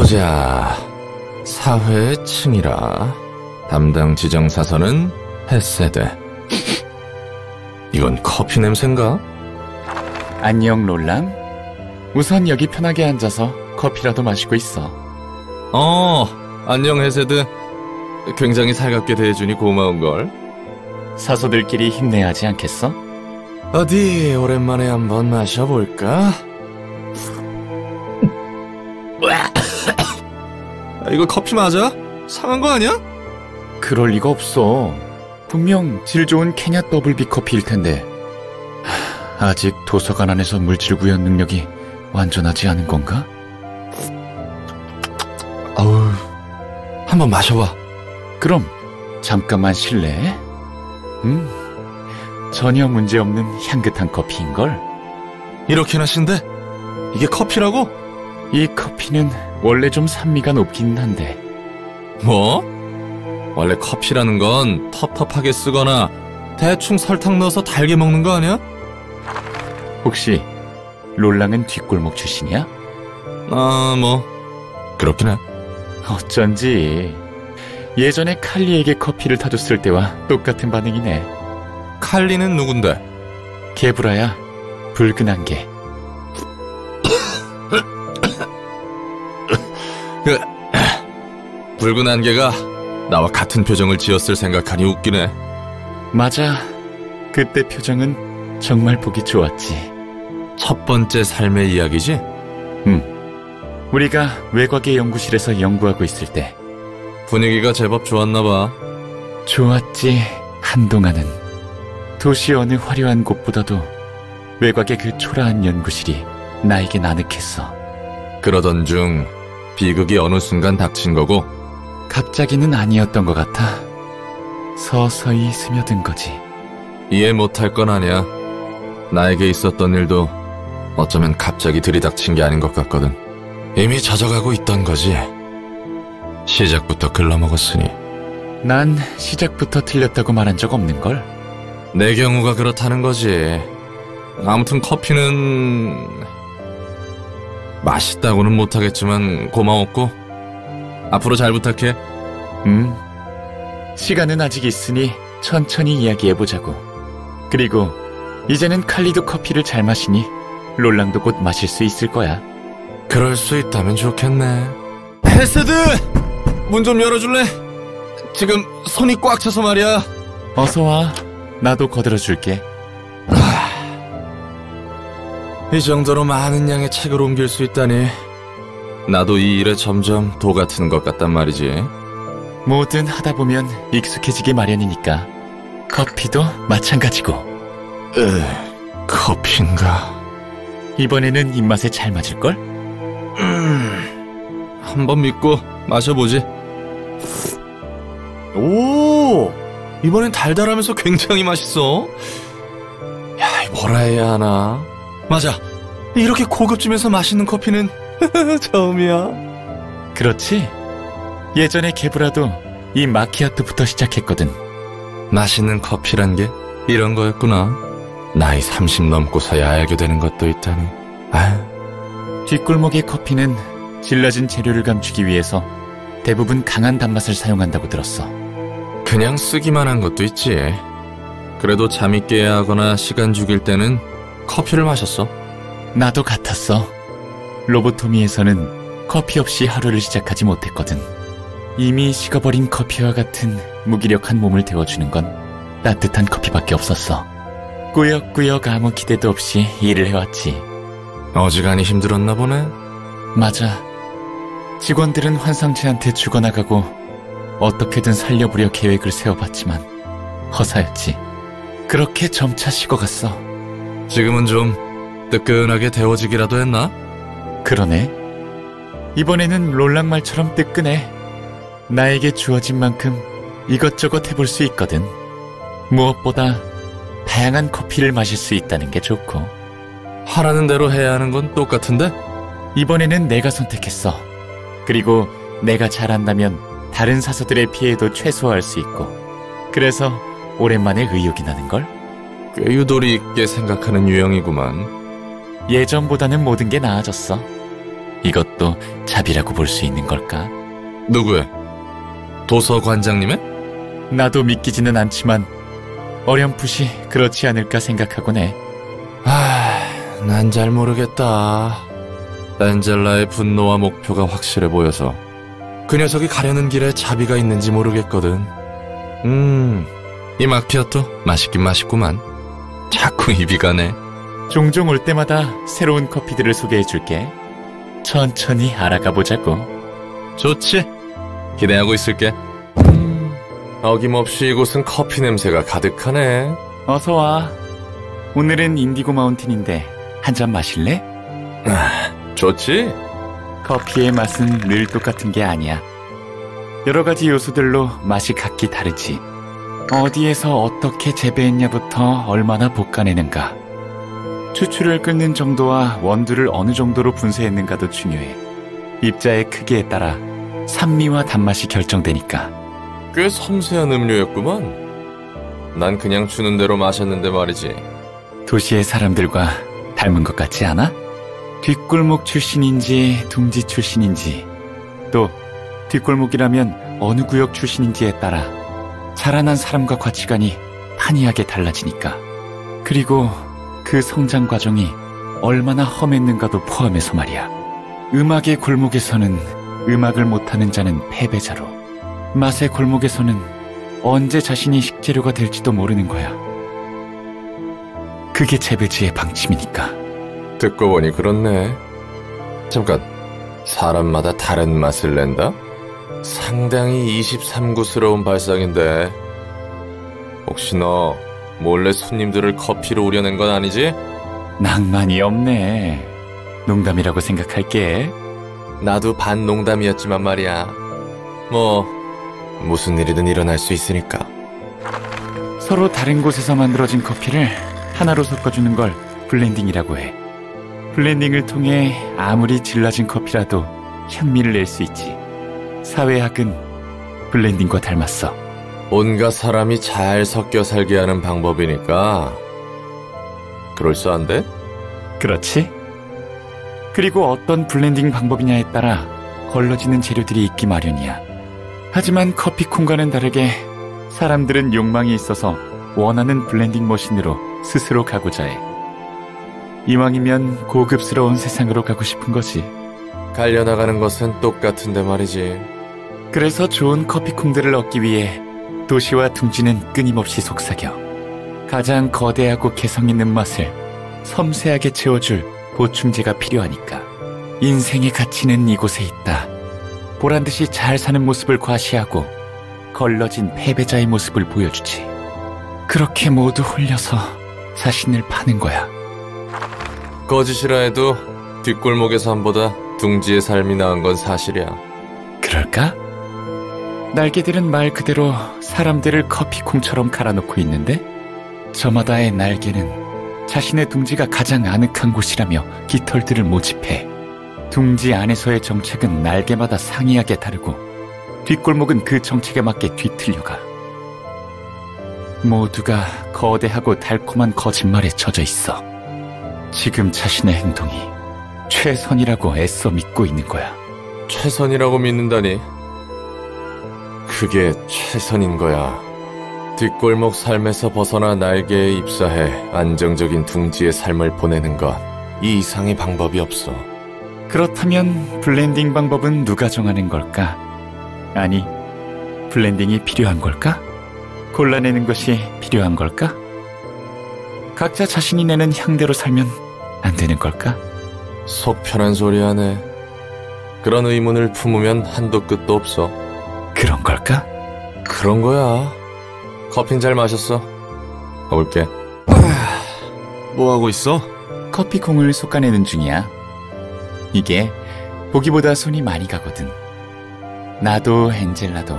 보자. 사회의 층이라. 담당 지정사선은 헤세드. 이건 커피 냄새인가? 안녕, 롤랑. 우선 여기 편하게 앉아서 커피라도 마시고 있어. 안녕 헤세드. 굉장히 살갑게 대해주니 고마운걸. 사소들끼리 힘내야 하지 않겠어? 어디 오랜만에 한번 마셔볼까? 이거 커피 맞아? 상한 거 아니야? 그럴 리가 없어. 분명 질 좋은 케냐 더블비 커피일 텐데. 아직 도서관 안에서 물질 구현 능력이 완전하지 않은 건가? 어우, 한번 마셔봐. 그럼 잠깐만 실례. 전혀 문제없는 향긋한 커피인걸? 이렇게나 신데? 이게 커피라고? 이 커피는 원래 좀 산미가 높긴 한데. 뭐? 원래 커피라는 건 텁텁하게 쓰거나 대충 설탕 넣어서 달게 먹는 거 아니야? 혹시 롤랑은 뒷골목 출신이야? 뭐 그렇긴 해. 어쩐지 예전에 칼리에게 커피를 타줬을 때와 똑같은 반응이네. 칼리는 누군데? 게브라야. 붉은 안개. 붉은 안개가 나와 같은 표정을 지었을 생각하니 웃기네. 맞아. 그때 표정은 정말 보기 좋았지. 첫 번째 삶의 이야기지? 우리가 외곽의 연구실에서 연구하고 있을 때. 분위기가 제법 좋았나 봐. 좋았지, 한동안은. 도시 어느 화려한 곳보다도 외곽의 그 초라한 연구실이 나에게 아늑했어. 그러던 중 비극이 어느 순간 닥친 거고. 갑자기는 아니었던 것 같아. 서서히 스며든 거지. 이해 못할 건 아니야. 나에게 있었던 일도 어쩌면 갑자기 들이닥친 게 아닌 것 같거든. 이미 젖어가고 있던 거지. 시작부터 글러먹었으니. 난 시작부터 틀렸다고 말한 적 없는걸? 내 경우가 그렇다는 거지. 아무튼 커피는 맛있다고는 못하겠지만 고마웠고 앞으로 잘 부탁해. 시간은 아직 있으니 천천히 이야기해보자고. 그리고 이제는 칼리도 커피를 잘 마시니 롤랑도 곧 마실 수 있을 거야. 그럴 수 있다면 좋겠네. 헤세드! 문 좀 열어줄래? 지금 손이 꽉 차서 말이야. 어서와. 나도 거들어줄게. 이 정도로 많은 양의 책을 옮길 수 있다니. 나도 이 일에 점점 도 같은 것 같단 말이지. 뭐든 하다 보면 익숙해지기 마련이니까. 커피도 마찬가지고. 커피인가? 이번에는 입맛에 잘 맞을걸? 한번 믿고 마셔보지. 오! 이번엔 달달하면서 굉장히 맛있어. 야, 뭐라 해야 하나? 맞아. 이렇게 고급지면서 맛있는 커피는 처음이야. 그렇지? 예전에 게브라도 이 마키아토부터 시작했거든. 맛있는 커피란 게 이런 거였구나. 나이 30 넘고서야 알게 되는 것도 있다니. 아유. 뒷골목의 커피는 질러진 재료를 감추기 위해서 대부분 강한 단맛을 사용한다고 들었어. 그냥 쓰기만 한 것도 있지. 그래도 잠이 깨야 하거나 시간 죽일 때는 커피를 마셨어. 나도 같았어. 로보토미에서는 커피 없이 하루를 시작하지 못했거든. 이미 식어버린 커피와 같은 무기력한 몸을 데워주는 건 따뜻한 커피밖에 없었어. 꾸역꾸역 아무 기대도 없이 일을 해왔지. 어지간히 힘들었나 보네. 맞아. 직원들은 환상체한테 죽어나가고 어떻게든 살려보려 계획을 세워봤지만 허사였지. 그렇게 점차 식어갔어. 지금은 좀 뜨끈하게 데워지기라도 했나? 그러네. 이번에는 롤랑 말처럼 뜨끈해. 나에게 주어진 만큼 이것저것 해볼 수 있거든. 무엇보다 다양한 커피를 마실 수 있다는 게 좋고. 하라는 대로 해야 하는 건 똑같은데? 이번에는 내가 선택했어. 그리고 내가 잘한다면 다른 사서들의 피해도 최소화할 수 있고. 그래서 오랜만에 의욕이 나는걸? 꽤 유도리 있게 생각하는 유형이구만. 예전보다는 모든 게 나아졌어. 이것도 자비라고 볼 수 있는 걸까? 누구의? 도서관장님의? 나도 믿기지는 않지만 어렴풋이 그렇지 않을까 생각하곤 해. 난 잘 모르겠다. 엔젤라의 분노와 목표가 확실해 보여서 그 녀석이 가려는 길에 자비가 있는지 모르겠거든. 이 마키아토 맛있긴 맛있구만. 자꾸 입이 가네. 종종 올 때마다 새로운 커피들을 소개해줄게. 천천히 알아가 보자고. 좋지. 기대하고 있을게. 어김없이 이곳은 커피 냄새가 가득하네. 어서 와. 오늘은 인디고 마운틴인데 한 잔 마실래? 좋지. 커피의 맛은 늘 똑같은 게 아니야. 여러 가지 요소들로 맛이 각기 다르지. 어디에서 어떻게 재배했냐부터 얼마나 볶아내는가, 추출을 끊는 정도와 원두를 어느 정도로 분쇄했는가도 중요해. 입자의 크기에 따라 산미와 단맛이 결정되니까. 꽤 섬세한 음료였구만. 난 그냥 주는 대로 마셨는데 말이지. 도시의 사람들과 닮은 것 같지 않아? 뒷골목 출신인지 둥지 출신인지, 또 뒷골목이라면 어느 구역 출신인지에 따라 자라난 사람과 가치관이 판이하게 달라지니까. 그리고 그 성장 과정이 얼마나 험했는가도 포함해서 말이야. 음악의 골목에서는 음악을 못하는 자는 패배자로, 맛의 골목에서는 언제 자신이 식재료가 될지도 모르는 거야. 그게 재배지의 방침이니까. 듣고 보니 그렇네. 잠깐, 사람마다 다른 맛을 낸다? 상당히 23구스러운 발상인데, 혹시 너 몰래 손님들을 커피로 우려낸 건 아니지? 낭만이 없네. 농담이라고 생각할게. 나도 반 농담이었지만 말이야. 뭐 무슨 일이든 일어날 수 있으니까. 서로 다른 곳에서 만들어진 커피를 하나로 섞어주는 걸 블렌딩이라고 해. 블렌딩을 통해 아무리 질 낮은 커피라도 향미를 낼 수 있지. 사회학은 블렌딩과 닮았어. 온갖 사람이 잘 섞여 살게 하는 방법이니까 그럴싸한데? 그렇지? 그리고 어떤 블렌딩 방법이냐에 따라 걸러지는 재료들이 있기 마련이야. 하지만 커피콩과는 다르게 사람들은 욕망이 있어서 원하는 블렌딩 머신으로 스스로 가고자 해. 이왕이면 고급스러운 세상으로 가고 싶은 거지. 갈려나가는 것은 똑같은데 말이지. 그래서 좋은 커피콩들을 얻기 위해 도시와 둥지는 끊임없이 속삭여 가장 거대하고 개성 있는 맛을 섬세하게 채워줄 보충제가 필요하니까. 인생의 가치는 이곳에 있다. 보란듯이 잘 사는 모습을 과시하고 걸러진 패배자의 모습을 보여주지. 그렇게 모두 홀려서 자신을 파는 거야. 거짓이라 해도 뒷골목의 삶보다 둥지의 삶이 나은 건 사실이야. 그럴까? 날개들은 말 그대로 사람들을 커피콩처럼 갈아놓고 있는데, 저마다의 날개는 자신의 둥지가 가장 아늑한 곳이라며 깃털들을 모집해. 둥지 안에서의 정책은 날개마다 상이하게 다르고 뒷골목은 그 정책에 맞게 뒤틀려가. 모두가 거대하고 달콤한 거짓말에 젖어 있어. 지금 자신의 행동이 최선이라고 애써 믿고 있는 거야. 최선이라고 믿는다니? 그게 최선인 거야. 뒷골목 삶에서 벗어나 날개에 입사해 안정적인 둥지의 삶을 보내는 것, 이 이상의 방법이 없어. 그렇다면 블렌딩 방법은 누가 정하는 걸까? 아니, 블렌딩이 필요한 걸까? 골라내는 것이 필요한 걸까? 각자 자신이 내는 향대로 살면 안 되는 걸까? 속 편한 소리 하네. 그런 의문을 품으면 한도 끝도 없어. 그런 걸까? 그런 거야. 커피는 잘 마셨어. 가볼게. 뭐 하고 있어? 커피콩을 솎아내는 중이야. 이게 보기보다 손이 많이 가거든. 나도 엔젤라도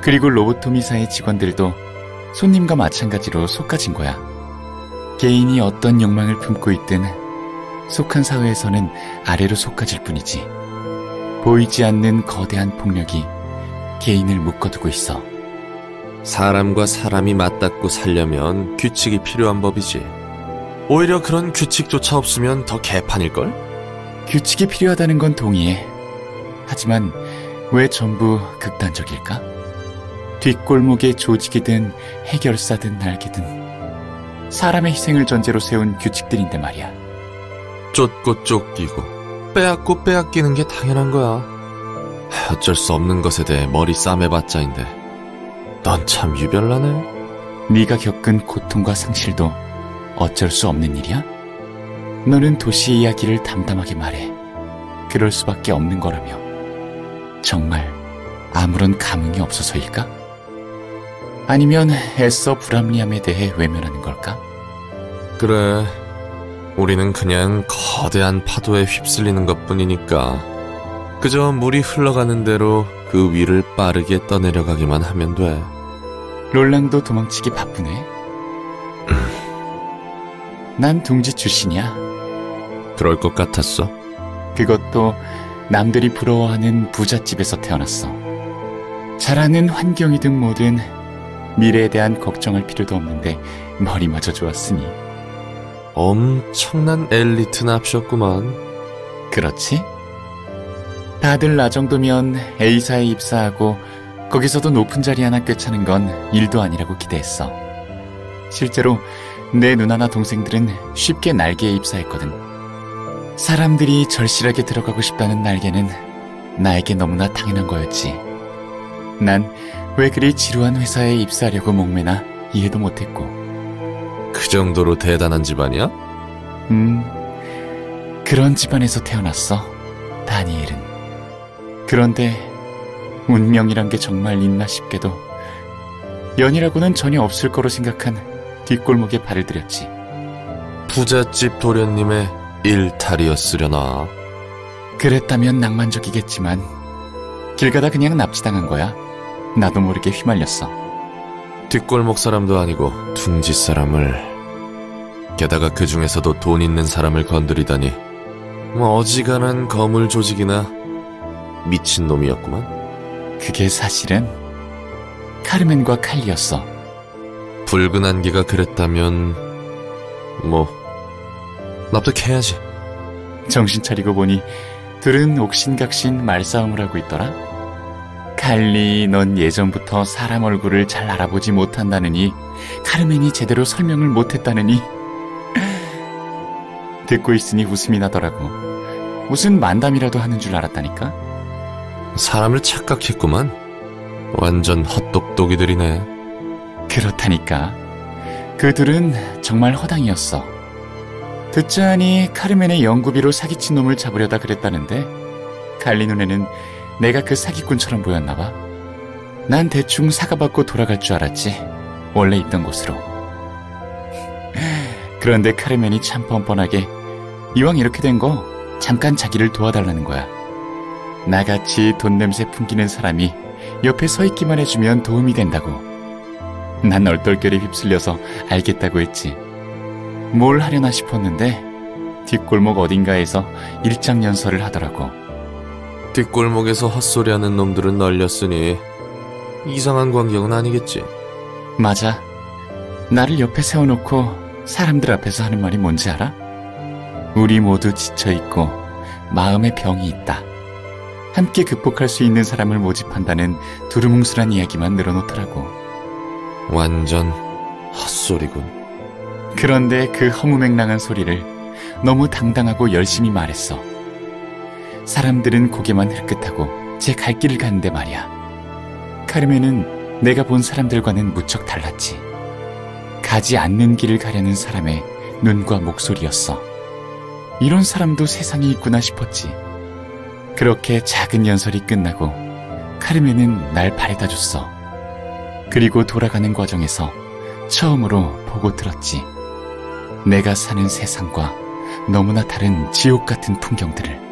그리고 로보토미사의 직원들도 손님과 마찬가지로 솎아진 거야. 개인이 어떤 욕망을 품고 있든 속한 사회에서는 아래로 솎아질 뿐이지. 보이지 않는 거대한 폭력이 개인을 묶어두고 있어. 사람과 사람이 맞닿고 살려면 규칙이 필요한 법이지. 오히려 그런 규칙조차 없으면 더 개판일걸? 규칙이 필요하다는 건 동의해. 하지만 왜 전부 극단적일까? 뒷골목의 조직이든 해결사든 날개든 사람의 희생을 전제로 세운 규칙들인데 말이야. 쫓고 쫓기고 빼앗고 빼앗기는 게 당연한 거야. 어쩔 수 없는 것에 대해 머리 싸매봤자인데 넌 참 유별나네. 네가 겪은 고통과 상실도 어쩔 수 없는 일이야? 너는 도시 이야기를 담담하게 말해. 그럴 수밖에 없는 거라며. 정말 아무런 감흥이 없어서일까? 아니면 애써 불합리함에 대해 외면하는 걸까? 그래, 우리는 그냥 거대한 파도에 휩쓸리는 것뿐이니까 그저 물이 흘러가는 대로 그 위를 빠르게 떠내려가기만 하면 돼. 롤랑도 도망치기 바쁘네. 난 둥지 출신이야. 그럴 것 같았어. 그것도 남들이 부러워하는 부잣집에서 태어났어. 자라는 환경이든 뭐든 미래에 대한 걱정할 필요도 없는데 머리마저 좋았으니. 엄청난 엘리트 납셨구만. 그렇지? 다들 나 정도면 A사에 입사하고 거기서도 높은 자리 하나 꿰차는 건 일도 아니라고 기대했어. 실제로 내 누나나 동생들은 쉽게 날개에 입사했거든. 사람들이 절실하게 들어가고 싶다는 날개는 나에게 너무나 당연한 거였지. 난 왜 그리 지루한 회사에 입사하려고 목매나 이해도 못했고. 그 정도로 대단한 집안이야? 그런 집안에서 태어났어, 다니엘은. 그런데 운명이란 게 정말 있나 싶게도 연이라고는 전혀 없을 거로 생각한 뒷골목에 발을 들였지. 부잣집 도련님의 일탈이었으려나. 그랬다면 낭만적이겠지만 길 가다 그냥 납치당한 거야. 나도 모르게 휘말렸어. 뒷골목 사람도 아니고 둥지 사람을, 게다가 그 중에서도 돈 있는 사람을 건드리다니 어지간한 거물 조직이나 미친놈이었구만. 그게 사실은 카르멘과 칼리였어. 붉은 안개가 그랬다면 뭐 납득해야지. 정신 차리고 보니 둘은 옥신각신 말싸움을 하고 있더라. 칼리, 넌 예전부터 사람 얼굴을 잘 알아보지 못한다느니, 카르멘이 제대로 설명을 못했다느니. 듣고 있으니 웃음이 나더라고. 무슨 만담이라도 하는 줄 알았다니까. 사람을 착각했구만. 완전 헛똑똑이들이네. 그렇다니까. 그 둘은 정말 허당이었어. 듣자하니 카르멘의 연구비로 사기친 놈을 잡으려다 그랬다는데 칼리 눈에는 내가 그 사기꾼처럼 보였나 봐. 난 대충 사과받고 돌아갈 줄 알았지. 원래 있던 곳으로. 그런데 카르멘이 참 뻔뻔하게 이왕 이렇게 된 거 잠깐 자기를 도와달라는 거야. 나같이 돈 냄새 풍기는 사람이 옆에 서 있기만 해주면 도움이 된다고. 난 얼떨결에 휩쓸려서 알겠다고 했지. 뭘 하려나 싶었는데 뒷골목 어딘가에서 일장연설을 하더라고. 뒷골목에서 헛소리하는 놈들은 널렸으니 이상한 광경은 아니겠지. 맞아. 나를 옆에 세워놓고 사람들 앞에서 하는 말이 뭔지 알아? 우리 모두 지쳐있고 마음에 병이 있다. 함께 극복할 수 있는 사람을 모집한다는 두루뭉술한 이야기만 늘어놓더라고. 완전 헛소리군. 그런데 그 허무맹랑한 소리를 너무 당당하고 열심히 말했어. 사람들은 고개만 흘끗하고 제 갈 길을 가는데 말이야. 카르멘은 내가 본 사람들과는 무척 달랐지. 가지 않는 길을 가려는 사람의 눈과 목소리였어. 이런 사람도 세상에 있구나 싶었지. 그렇게 작은 연설이 끝나고 카르멘은 날 바래다 줬어. 그리고 돌아가는 과정에서 처음으로 보고 들었지. 내가 사는 세상과 너무나 다른 지옥 같은 풍경들을.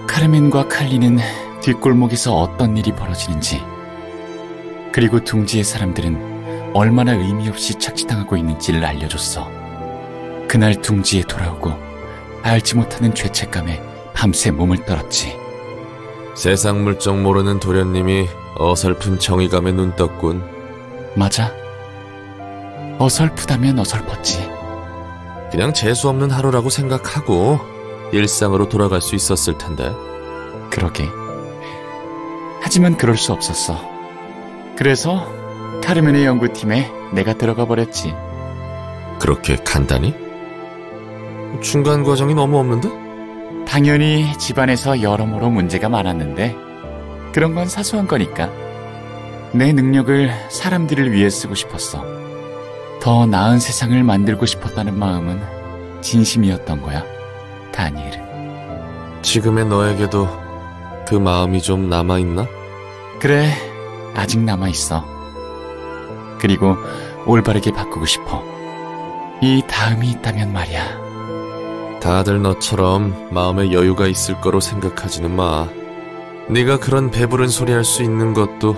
카르멘과 칼리는 뒷골목에서 어떤 일이 벌어지는지, 그리고 둥지의 사람들은 얼마나 의미 없이 착취당하고 있는지를 알려줬어. 그날 둥지에 돌아오고 알지 못하는 죄책감에 밤새 몸을 떨었지. 세상 물정 모르는 도련님이 어설픈 정의감에 눈 떴군. 맞아. 어설프다면 어설펐지. 그냥 재수없는 하루라고 생각하고 일상으로 돌아갈 수 있었을 텐데. 그러게. 하지만 그럴 수 없었어. 그래서 카르멘의 연구팀에 내가 들어가 버렸지. 그렇게 간단히? 중간 과정이 너무 없는데? 당연히 집안에서 여러모로 문제가 많았는데 그런 건 사소한 거니까. 내 능력을 사람들을 위해 쓰고 싶었어. 더 나은 세상을 만들고 싶었다는 마음은 진심이었던 거야, 다니엘은. 지금의 너에게도 그 마음이 좀 남아있나? 그래, 아직 남아있어. 그리고 올바르게 바꾸고 싶어. 이 다음이 있다면 말이야. 다들 너처럼 마음에 여유가 있을 거로 생각하지는 마. 네가 그런 배부른 소리 할 수 있는 것도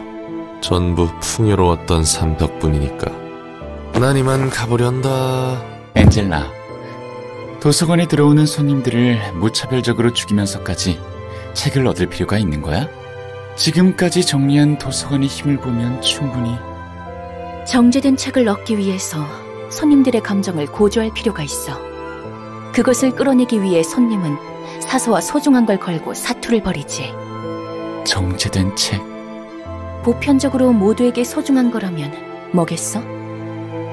전부 풍요로웠던 삶 덕분이니까. 난 이만 가보련다. 엔젤라, 도서관에 들어오는 손님들을 무차별적으로 죽이면서까지 책을 얻을 필요가 있는 거야? 지금까지 정리한 도서관의 힘을 보면 충분히. 정제된 책을 얻기 위해서 손님들의 감정을 고조할 필요가 있어. 그것을 끌어내기 위해 손님은 사소와 소중한 걸 걸고 사투를 벌이지. 정제된 책. 보편적으로 모두에게 소중한 거라면 뭐겠어?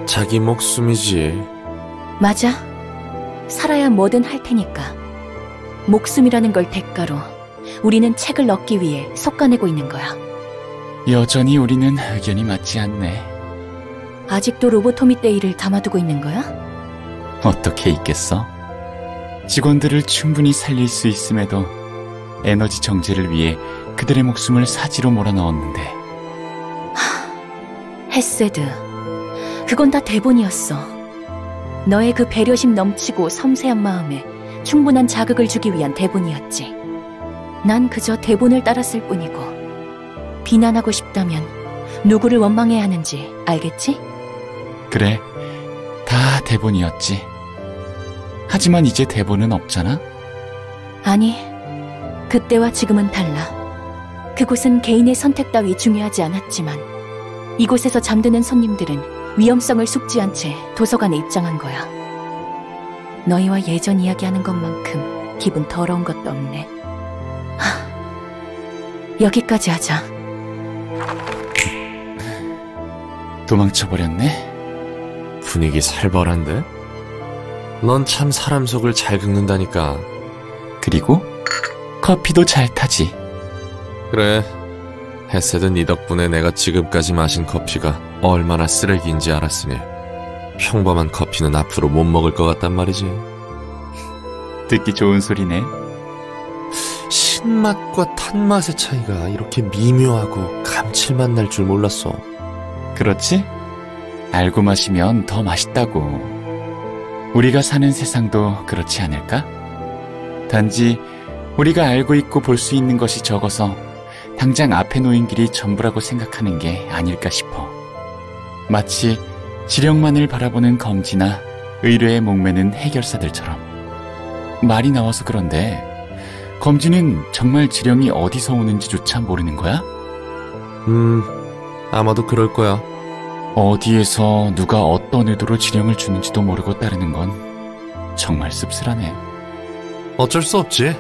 자기 목숨이지. 맞아. 살아야 뭐든 할 테니까. 목숨이라는 걸 대가로 우리는 책을 얻기 위해 속가내고 있는 거야. 여전히 우리는 의견이 맞지 않네. 아직도 로보토미 데이를 담아두고 있는 거야? 어떻게 있겠어? 직원들을 충분히 살릴 수 있음에도 에너지 정제를 위해 그들의 목숨을 사지로 몰아넣었는데. 헤세드, 그건 다 대본이었어. 너의 그 배려심 넘치고 섬세한 마음에 충분한 자극을 주기 위한 대본이었지. 난 그저 대본을 따랐을 뿐이고, 비난하고 싶다면 누구를 원망해야 하는지 알겠지? 그래, 다 대본이었지. 하지만 이제 대본은 없잖아? 아니, 그때와 지금은 달라. 그곳은 개인의 선택 따위 중요하지 않았지만 이곳에서 잠드는 손님들은 위험성을 숙지한 채 도서관에 입장한 거야. 너희와 예전 이야기하는 것만큼 기분 더러운 것도 없네. 여기까지 하자. 도망쳐버렸네? 분위기 살벌한데? 넌 참 사람 속을 잘 긁는다니까. 그리고 커피도 잘 타지. 그래, 헤세드 네 덕분에 내가 지금까지 마신 커피가 얼마나 쓰레기인지 알았으니 평범한 커피는 앞으로 못 먹을 것 같단 말이지. 듣기 좋은 소리네. 신맛과 탄맛의 차이가 이렇게 미묘하고 감칠맛 날 줄 몰랐어. 그렇지? 알고 마시면 더 맛있다고. 우리가 사는 세상도 그렇지 않을까? 단지 우리가 알고 있고 볼 수 있는 것이 적어서 당장 앞에 놓인 길이 전부라고 생각하는 게 아닐까 싶어. 마치 지령만을 바라보는 검지나 의뢰에 목매는 해결사들처럼. 말이 나와서 그런데 검지는 정말 지령이 어디서 오는지조차 모르는 거야? 아마도 그럴 거야. 어디에서 누가 어떤 의도로 지령을 주는지도 모르고 따르는 건 정말 씁쓸하네. 어쩔 수 없지.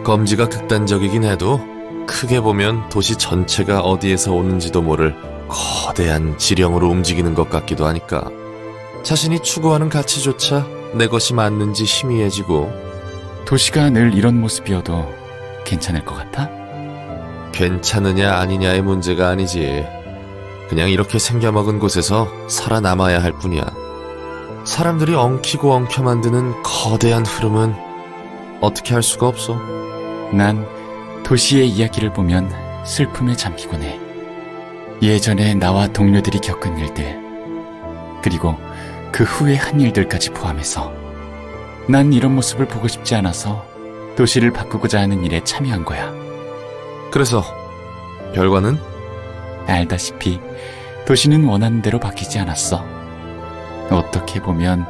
검지가 극단적이긴 해도 크게 보면 도시 전체가 어디에서 오는지도 모를 거대한 지령으로 움직이는 것 같기도 하니까 자신이 추구하는 가치조차 내 것이 맞는지 희미해지고. 도시가 늘 이런 모습이어도 괜찮을 것 같아? 괜찮으냐 아니냐의 문제가 아니지. 그냥 이렇게 생겨먹은 곳에서 살아남아야 할 뿐이야. 사람들이 엉키고 엉켜 만드는 거대한 흐름은 어떻게 할 수가 없어. 난 도시의 이야기를 보면 슬픔에 잠기곤 해. 예전에 나와 동료들이 겪은 일들, 그리고 그 후에 한 일들까지 포함해서 난 이런 모습을 보고 싶지 않아서 도시를 바꾸고자 하는 일에 참여한 거야. 그래서 결과는? 알다시피 도시는 원하는 대로 바뀌지 않았어. 어떻게 보면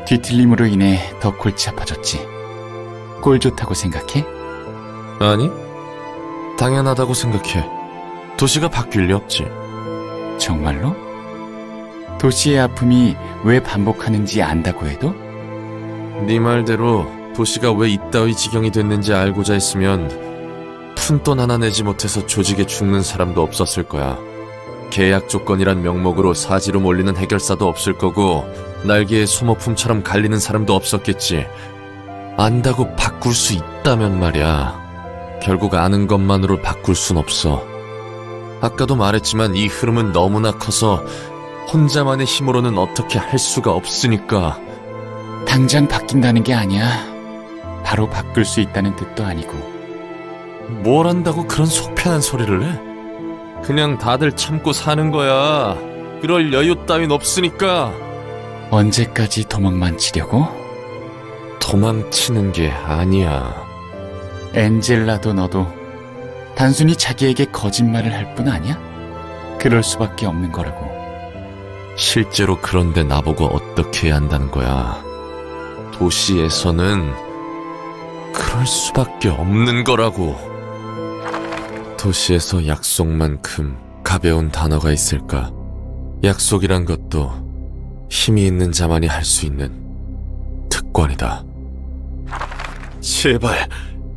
뒤틀림으로 인해 더 골치 아파졌지. 꼴 좋다고 생각해? 아니, 당연하다고 생각해. 도시가 바뀔 리 없지. 정말로? 도시의 아픔이 왜 반복하는지 안다고 해도? 네 말대로 도시가 왜 이따위 지경이 됐는지 알고자 했으면 푼돈 하나 내지 못해서 조직에 죽는 사람도 없었을 거야. 계약 조건이란 명목으로 사지로 몰리는 해결사도 없을 거고 날개에 소모품처럼 갈리는 사람도 없었겠지. 안다고 바꿀 수 있다면 말이야. 결국 아는 것만으로 바꿀 순 없어. 아까도 말했지만 이 흐름은 너무나 커서 혼자만의 힘으로는 어떻게 할 수가 없으니까. 당장 바뀐다는 게 아니야. 바로 바꿀 수 있다는 뜻도 아니고. 뭘 한다고 그런 속편한 소리를 해? 그냥 다들 참고 사는 거야. 그럴 여유 따윈 없으니까. 언제까지 도망만 치려고? 도망치는 게 아니야. 엔젤라도 너도 단순히 자기에게 거짓말을 할 뿐 아니야? 그럴 수밖에 없는 거라고. 실제로 그런데 나보고 어떻게 해야 한다는 거야. 도시에서는 그럴 수밖에 없는 거라고. 도시에서 약속만큼 가벼운 단어가 있을까? 약속이란 것도 힘이 있는 자만이 할 수 있는 특권이다. 제발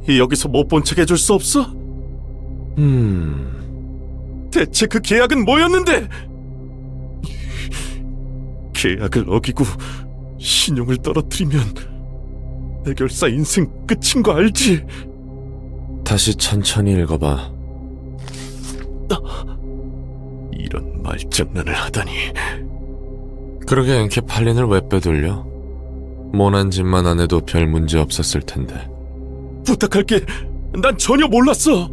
여기서 못 본 척 해줄 수 없어? 대체 그 계약은 뭐였는데? 계약을 어기고 신용을 떨어뜨리면 해결사 인생 끝인 거 알지? 다시 천천히 읽어봐. 이런 말장난을 하다니. 그러게 엔케팔린을 왜 빼돌려? 모난 짓만 안 해도 별 문제 없었을 텐데. 부탁할게. 난 전혀 몰랐어.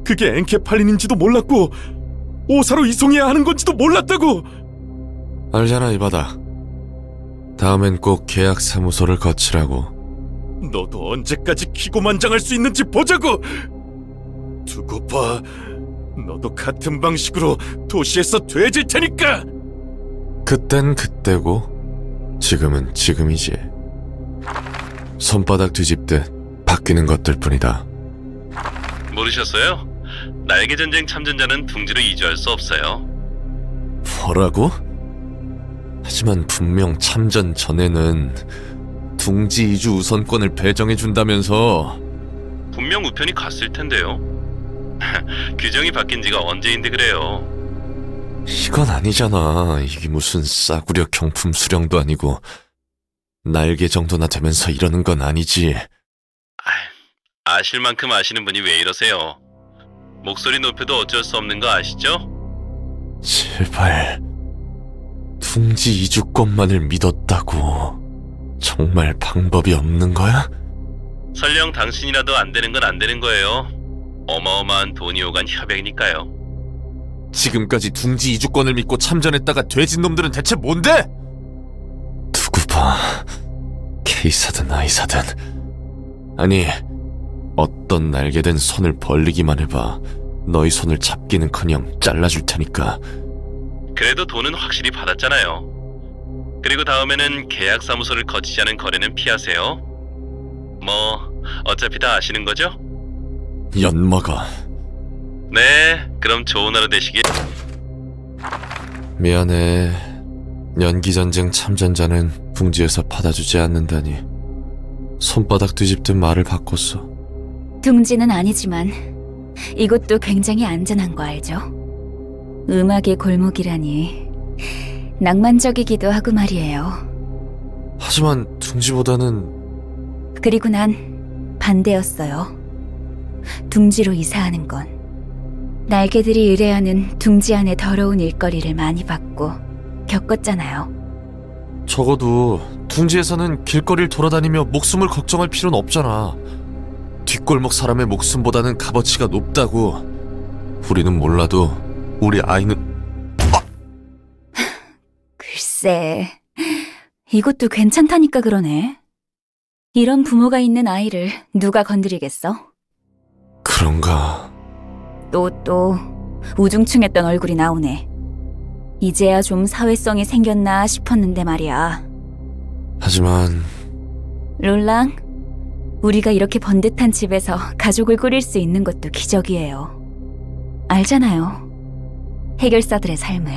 그게 엔케팔린인지도 몰랐고 오사로 이송해야 하는 건지도 몰랐다고. 알잖아 이바다. 다음엔 꼭 계약사무소를 거치라고. 너도 언제까지 기고만장할 수 있는지 보자고. 두고 봐. 너도 같은 방식으로 도시에서 돼질 테니까. 그땐 그때고 지금은 지금이지. 손바닥 뒤집듯 바뀌는 것들 뿐이다. 모르셨어요? 날개전쟁 참전자는 둥지로 이주할 수 없어요. 뭐라고? 하지만 분명 참전 전에는 둥지 이주 우선권을 배정해준다면서. 분명 우편이 갔을 텐데요. 규정이 바뀐 지가 언제인데 그래요. 이건 아니잖아. 이게 무슨 싸구려 경품 수령도 아니고 날개 정도나 되면서 이러는 건 아니지. 아실 만큼 아시는 분이 왜 이러세요? 목소리 높여도 어쩔 수 없는 거 아시죠? 제발. 둥지 이주권만을 믿었다고. 정말 방법이 없는 거야? 설령 당신이라도 안 되는 건 안 되는 거예요. 어마어마한 돈이 오간 협약이니까요. 지금까지 둥지 이주권을 믿고 참전했다가 돼진 놈들은 대체 뭔데? 두고 봐. K사든 I사든. 아니, 어떤 날개된 손을 벌리기만 해봐. 너희 손을 잡기는커녕 잘라줄 테니까. 그래도 돈은 확실히 받았잖아요. 그리고 다음에는 계약사무소를 거치지 않은 거래는 피하세요. 뭐 어차피 다 아시는 거죠? 엿먹어. 네, 그럼 좋은 하루 되시길. 미안해. 연기전쟁 참전자는 둥지에서 받아주지 않는다니. 손바닥 뒤집듯 말을 바꿨어. 둥지는 아니지만 이곳도 굉장히 안전한 거 알죠? 음악의 골목이라니 낭만적이기도 하고 말이에요. 하지만 둥지보다는... 그리고 난 반대였어요. 둥지로 이사하는 건. 날개들이 의뢰하는 둥지 안의 더러운 일거리를 많이 받고 겪었잖아요. 적어도 둥지에서는 길거리를 돌아다니며 목숨을 걱정할 필요는 없잖아. 뒷골목 사람의 목숨보다는 값어치가 높다고. 우리는 몰라도 우리 아이는... 글쎄, 이것도 괜찮다니까 그러네. 이런 부모가 있는 아이를 누가 건드리겠어? 그런가... 또 우중충했던 얼굴이 나오네. 이제야 좀 사회성이 생겼나 싶었는데 말이야. 하지만... 롤랑, 우리가 이렇게 번듯한 집에서 가족을 꾸릴 수 있는 것도 기적이에요. 알잖아요. 해결사들의 삶을.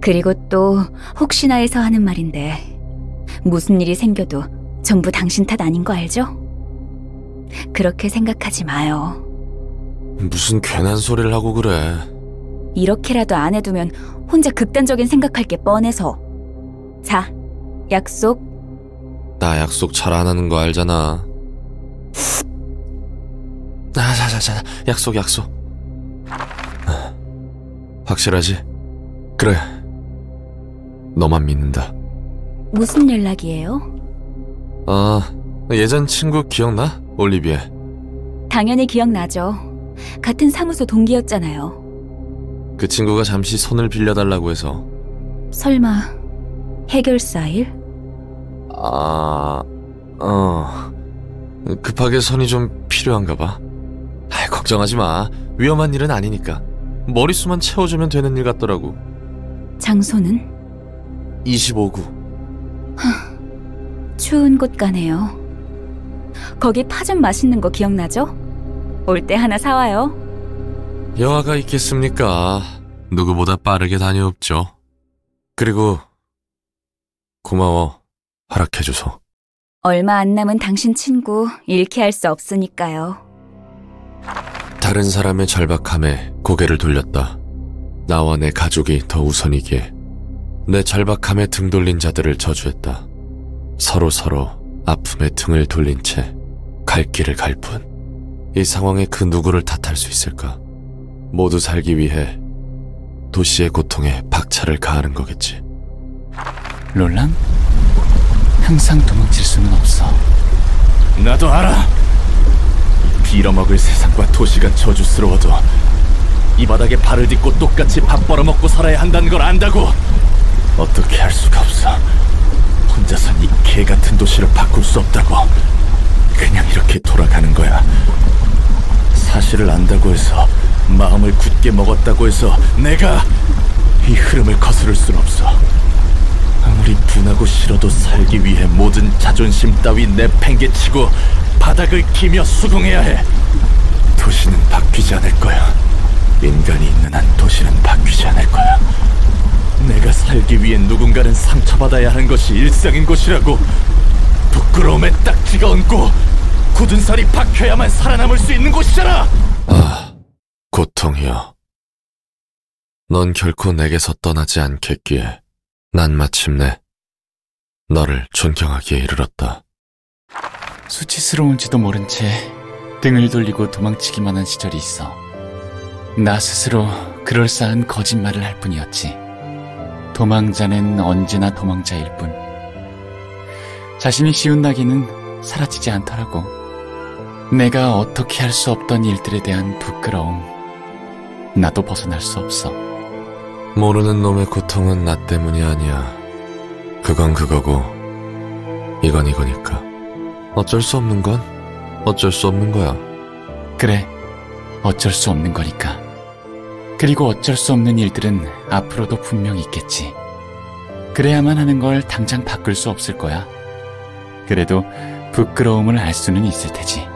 그리고 또 혹시나 해서 하는 말인데 무슨 일이 생겨도 전부 당신 탓 아닌 거 알죠? 그렇게 생각하지 마요. 무슨 괜한 소리를 하고 그래. 이렇게라도 안 해두면 혼자 극단적인 생각할 게 뻔해서. 자, 약속. 나 약속 잘 안 하는 거 알잖아. 자, 약속. 확실하지? 그래. 너만 믿는다. 무슨 연락이에요? 예전 친구 기억나? 올리비에. 당연히 기억나죠. 같은 사무소 동기였잖아요. 그 친구가 잠시 손을 빌려달라고 해서. 설마 해결사 일? 급하게 손이 좀 필요한가 봐. 걱정하지 마. 위험한 일은 아니니까. 머릿수만 채워주면 되는 일 같더라고. 장소는? 25구. 추운 곳 가네요. 거기 파전 맛있는 거 기억나죠? 올 때 하나 사와요. 여화가 있겠습니까? 누구보다 빠르게 다녀옵죠. 그리고 고마워. 허락해줘서. 얼마 안 남은 당신 친구 잃게 할 수 없으니까요. 다른 사람의 절박함에 고개를 돌렸다. 나와 내 가족이 더 우선이기에 내 절박함에 등 돌린 자들을 저주했다. 서로 아픔에 등을 돌린 채 갈 길을 갈 뿐. 이 상황에 그 누구를 탓할 수 있을까? 모두 살기 위해 도시의 고통에 박차를 가하는 거겠지. 롤랑? 항상 도망칠 수는 없어. 나도 알아. 이 빌어먹을 세상과 도시가 저주스러워도 이 바닥에 발을 딛고 똑같이 밥 벌어먹고 살아야 한다는 걸 안다고. 어떻게 할 수가 없어. 혼자선 이 개같은 도시를 바꿀 수 없다고. 그냥 이렇게 돌아가는 거야. 사실을 안다고 해서, 마음을 굳게 먹었다고 해서 내가 이 흐름을 거스를 순 없어. 아무리 분하고 싫어도 살기 위해 모든 자존심 따위 내팽개치고 바닥을 기며 수긍해야 해. 도시는 바뀌지 않을 거야. 인간이 있는 한 도시는 바뀌지 않을 거야. 내가 살기 위해 누군가는 상처받아야 하는 것이 일상인 것이라고. 부끄러움에 딱지가 얹고 굳은 살이 박혀야만 살아남을 수 있는 곳이잖아. 고통이여. 넌 결코 내게서 떠나지 않겠기에 난 마침내 너를 존경하기에 이르렀다. 수치스러운지도 모른 채 등을 돌리고 도망치기만 한 시절이 있어. 나 스스로 그럴싸한 거짓말을 할 뿐이었지. 도망자는 언제나 도망자일 뿐. 자신이 씌운 낙인은 사라지지 않더라고. 내가 어떻게 할 수 없던 일들에 대한 부끄러움, 나도 벗어날 수 없어. 모르는 놈의 고통은 나 때문이 아니야. 그건 그거고 이건 이거니까. 어쩔 수 없는 건 어쩔 수 없는 거야. 그래, 어쩔 수 없는 거니까. 그리고 어쩔 수 없는 일들은 앞으로도 분명 있겠지. 그래야만 하는 걸 당장 바꿀 수 없을 거야. 그래도 부끄러움을 알 수는 있을 테지.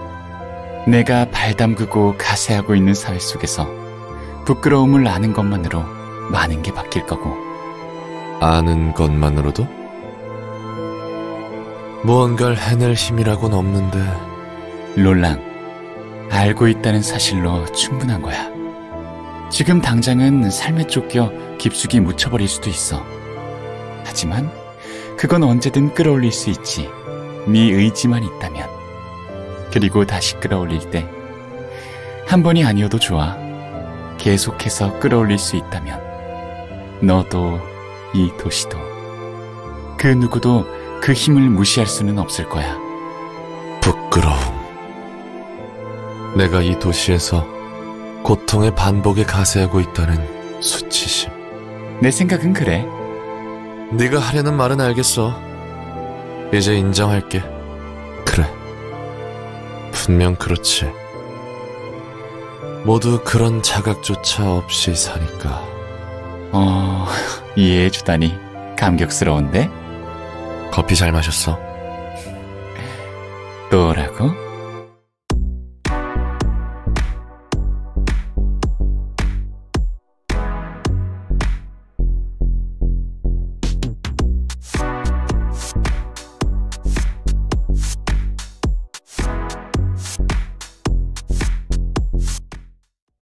내가 발 담그고 가세하고 있는 사회 속에서 부끄러움을 아는 것만으로 많은 게 바뀔 거고. 아는 것만으로도? 무언가를 해낼 힘이라고는 없는데. 롤랑, 알고 있다는 사실로 충분한 거야. 지금 당장은 삶에 쫓겨 깊숙이 묻혀버릴 수도 있어. 하지만 그건 언제든 끌어올릴 수 있지. 네 의지만 있다면. 그리고 다시 끌어올릴 때 한 번이 아니어도 좋아. 계속해서 끌어올릴 수 있다면 너도 이 도시도 그 누구도 그 힘을 무시할 수는 없을 거야. 부끄러움. 내가 이 도시에서 고통의 반복에 가세하고 있다는 수치심. 내 생각은 그래. 네가 하려는 말은 알겠어. 이제 인정할게. 그래. 분명 그렇지. 모두 그런 자각조차 없이 사니까. 이해해주다니 감격스러운데? 커피 잘 마셨어? 또라고?